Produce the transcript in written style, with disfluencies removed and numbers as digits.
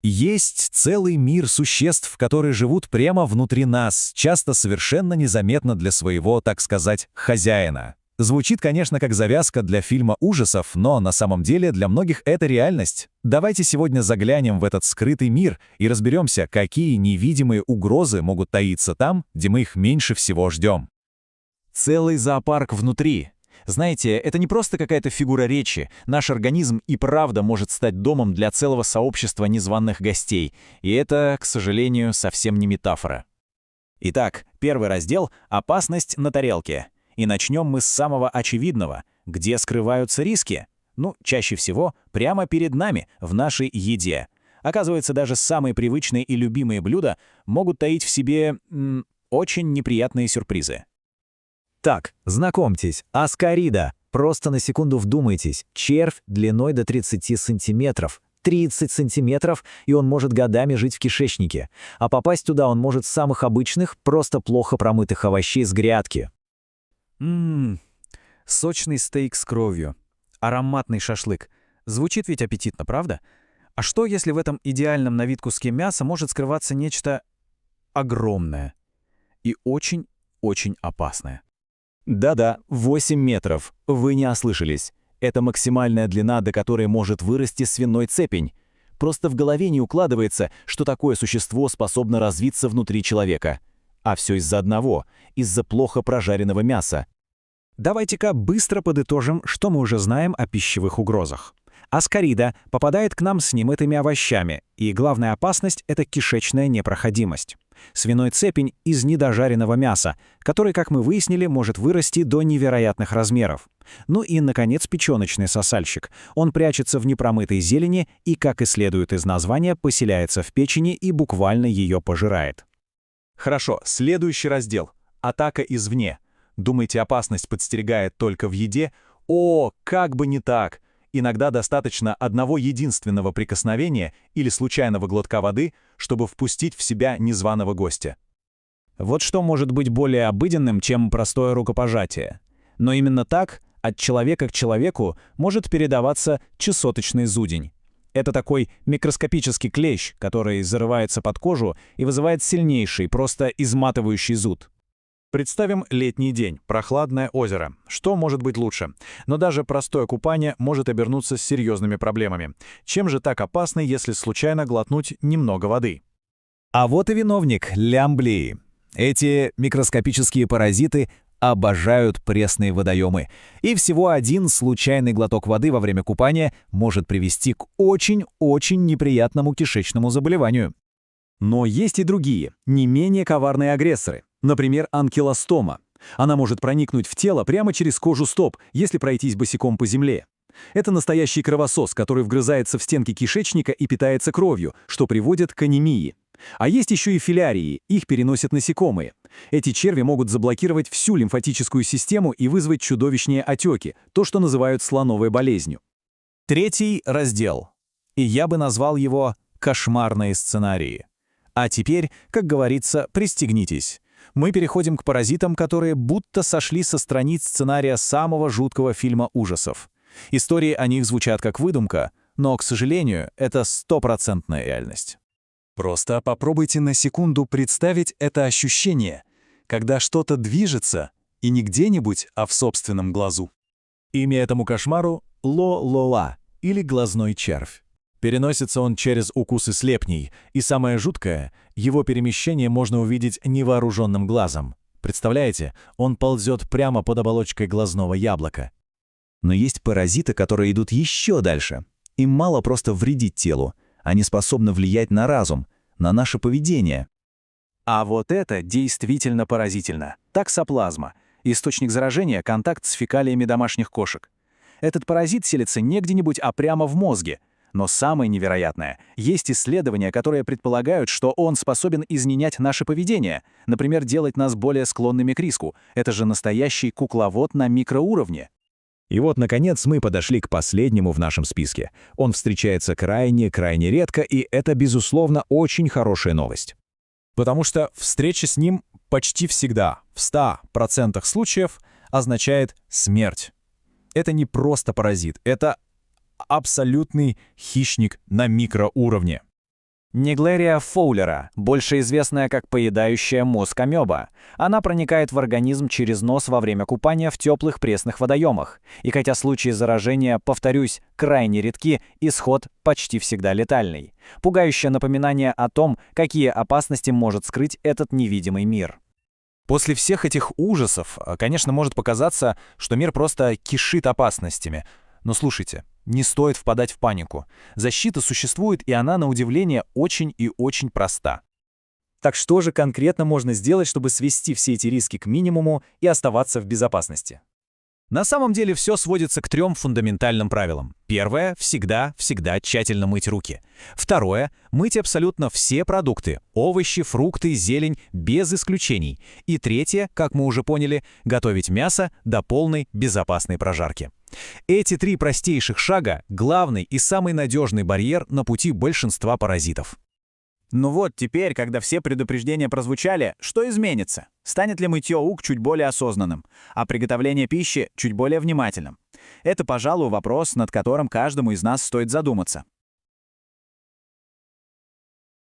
Есть целый мир существ, которые живут прямо внутри нас, часто совершенно незаметно для своего, так сказать, хозяина. Звучит, конечно, как завязка для фильма ужасов, но на самом деле для многих это реальность. Давайте сегодня заглянем в этот скрытый мир и разберемся, какие невидимые угрозы могут таиться там, где мы их меньше всего ждем. Целый зоопарк внутри. Знаете, это не просто какая-то фигура речи. Наш организм и правда может стать домом для целого сообщества незваных гостей. И это, к сожалению, совсем не метафора. Итак, первый раздел — «Опасность на тарелке». И начнем мы с самого очевидного. Где скрываются риски? Чаще всего прямо перед нами, в нашей еде. Оказывается, даже самые привычные и любимые блюда могут таить в себе очень неприятные сюрпризы. Так, знакомьтесь, аскарида. Просто на секунду вдумайтесь. Червь длиной до 30 сантиметров. 30 сантиметров, и он может годами жить в кишечнике. А попасть туда он может с самых обычных, просто плохо промытых овощей с грядки. Сочный стейк с кровью. Ароматный шашлык. Звучит ведь аппетитно, правда? А что, если в этом идеальном на вид куске мяса может скрываться нечто огромное и очень-очень опасное? Да-да, 8 метров. Вы не ослышались. Это максимальная длина, до которой может вырасти свиной цепень. Просто в голове не укладывается, что такое существо способно развиться внутри человека. А все из-за одного, из-за плохо прожаренного мяса. Давайте-ка быстро подытожим, что мы уже знаем о пищевых угрозах. Аскарида попадает к нам с немытыми овощами, и главная опасность — это кишечная непроходимость. Свиной цепень из недожаренного мяса, который, как мы выяснили, может вырасти до невероятных размеров. И, наконец, печёночный сосальщик. Он прячется в непромытой зелени и, как и следует из названия, поселяется в печени и буквально ее пожирает. Хорошо, следующий раздел. Атака извне. Думаете, опасность подстерегает только в еде? О, как бы не так! Иногда достаточно одного единственного прикосновения или случайного глотка воды, чтобы впустить в себя незваного гостя. Вот что может быть более обыденным, чем простое рукопожатие. Но именно так, от человека к человеку, может передаваться чесоточный зудень. Это такой микроскопический клещ, который зарывается под кожу и вызывает сильнейший, просто изматывающий зуд. Представим летний день, прохладное озеро. Что может быть лучше? Но даже простое купание может обернуться с серьезными проблемами. Чем же так опасно, если случайно глотнуть немного воды? А вот и виновник — лямблии. Эти микроскопические паразиты обожают пресные водоемы. И всего один случайный глоток воды во время купания может привести к очень-очень неприятному кишечному заболеванию. Но есть и другие, не менее коварные агрессоры. Например, анкилостома. Она может проникнуть в тело прямо через кожу стоп, если пройтись босиком по земле. Это настоящий кровосос, который вгрызается в стенки кишечника и питается кровью, что приводит к анемии. А есть еще и филярии, их переносят насекомые. Эти черви могут заблокировать всю лимфатическую систему и вызвать чудовищные отеки, то, что называют слоновой болезнью. Третий раздел. И я бы назвал его «кошмарные сценарии». А теперь, как говорится, пристегнитесь. Мы переходим к паразитам, которые будто сошли со страниц сценария самого жуткого фильма ужасов. Истории о них звучат как выдумка, но, к сожалению, это стопроцентная реальность. Просто попробуйте на секунду представить это ощущение, когда что-то движется, и не где-нибудь, а в собственном глазу. Имя этому кошмару — ло-лола, или глазной червь. Переносится он через укусы слепней, и самое жуткое — его перемещение можно увидеть невооруженным глазом. Представляете, он ползет прямо под оболочкой глазного яблока. Но есть паразиты, которые идут еще дальше. Им мало просто вредить телу. Они способны влиять на разум, на наше поведение. А вот это действительно поразительно. Таксоплазма. Источник заражения — контакт с фекалиями домашних кошек. Этот паразит селится не где-нибудь, а прямо в мозге. Но самое невероятное, есть исследования, которые предполагают, что он способен изменять наше поведение, например, делать нас более склонными к риску. Это же настоящий кукловод на микроуровне. И вот, наконец, мы подошли к последнему в нашем списке. Он встречается крайне редко, и это, безусловно, очень хорошая новость. Потому что встреча с ним почти всегда, в 100% случаев, означает смерть. Это не просто паразит, это абсолютный хищник на микроуровне. Неглерия фоулера, больше известная как поедающая мозг амеба. Она проникает в организм через нос во время купания в теплых пресных водоемах. И хотя случаи заражения, повторюсь, крайне редки, исход почти всегда летальный. Пугающее напоминание о том, какие опасности может скрыть этот невидимый мир. После всех этих ужасов, конечно, может показаться, что мир просто кишит опасностями. Но слушайте, не стоит впадать в панику. Защита существует, и она, на удивление, очень и очень проста. Так что же конкретно можно сделать, чтобы свести все эти риски к минимуму и оставаться в безопасности? На самом деле все сводится к 3 фундаментальным правилам. Первое – всегда тщательно мыть руки. Второе – мыть абсолютно все продукты – овощи, фрукты, зелень, без исключений. И третье, как мы уже поняли, готовить мясо до полной безопасной прожарки. Эти 3 простейших шага – главный и самый надежный барьер на пути большинства паразитов. Ну вот, теперь, когда все предупреждения прозвучали, что изменится? Станет ли мытье ук чуть более осознанным, а приготовление пищи чуть более внимательным? Это, пожалуй, вопрос, над которым каждому из нас стоит задуматься.